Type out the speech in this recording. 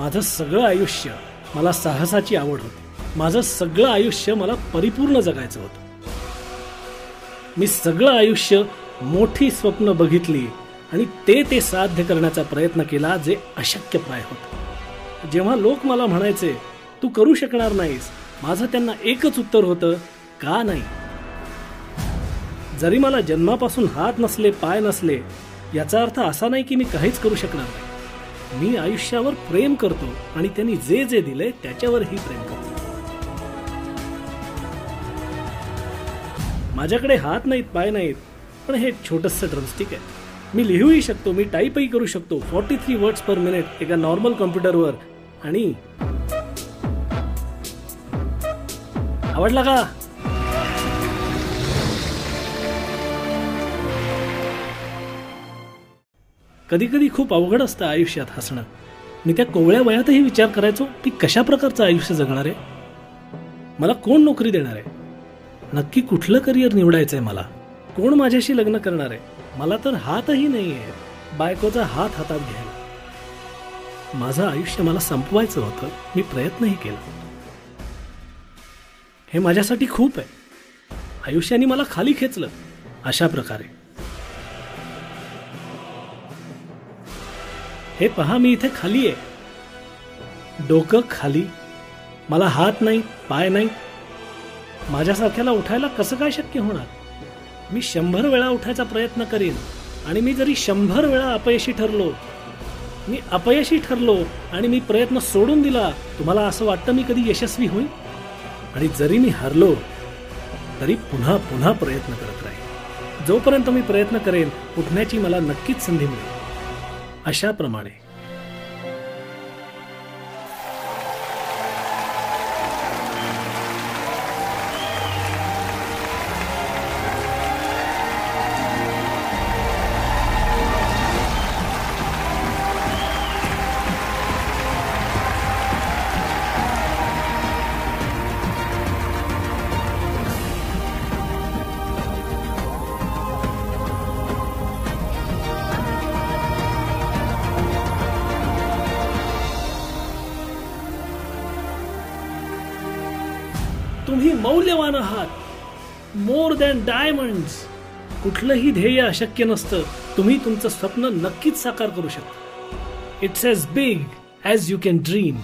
माझं सगळं आयुष्य मला साहसाची आवड होती. माझं सगळं आयुष्य मला परिपूर्ण जगायचं होतं. मी सगळं आयुष्य मोठी स्वप्न बघितली आणि ते साध्य करण्याचा प्रयत्न केला जे अशक्यप्राय होतं. जेव्हा लोक मला म्हणायचे तू करू शकणार नाहीस, माझं त्यांना एकच उत्तर होतं, का नाही. जरी मला जन्मापासून हात नसले, पाय नसले, याचा अर्थ असा नाही की मी काहीच करू शकणार नाही. मी आयुष्यावर प्रेम करतो आणि त्यांनी जे जे दिले त्याच्यावरही प्रेम करतो. माझ्याकडे हात नाहीत, पाय नाहीत, पण हे छोटंसं ड्रमस्टिक आहे. मी लिहूही शकतो, मी टाईपही करू शकतो 43 वर्ड्स पर मिनिट एका नॉर्मल कॉम्प्युटरवर. आणि आवडला का? कधी कधी खूप अवघड असतं आयुष्यात हसणं. मी त्या कोवळ्या वयातही विचार करायचो की कशा प्रकारचं आयुष्य जगणार आहे, मला कोण नोकरी देणार आहे, नक्की कुठलं करिअर निवडायचंय, मला कोण माझ्याशी लग्न करणार आहे. मला तर हातही नाहीये बायकोचा हात हातात घ्यायला. माझं आयुष्य मला संपवायचं होतं. मी प्रयत्नही केला. हे माझ्यासाठी खूप आहे. आयुष्याने मला खाली खेचलं अशा प्रकारे. हे पहा, मी इथे खाली आहे, डोकं खाली. मला हात नाही, पाय नाही. माझ्यासारख्याला उठायला कसं काय शक्य होणार? मी 100 वेळा उठायचा प्रयत्न करीन आणि मी जरी 100 वेळा अपयशी ठरलो आणि मी प्रयत्न सोडून दिला, तुम्हाला असं वाटतं मी कधी यशस्वी होईन? आणि जरी मी हरलो तरी पुन्हा पुन्हा प्रयत्न करत राहीन. जोपर्यंत मी प्रयत्न करेन उठण्याची मला नक्कीच संधी मिळेल. अशा प्रमाणे तुम्ही मौल्यवान आहात, मोर दॅन डायमंड्स. कुठलंही ध्येय अशक्य नसतं. तुम्ही तुमचं स्वप्न नक्कीच साकार करू शकता. It's as big as you can dream.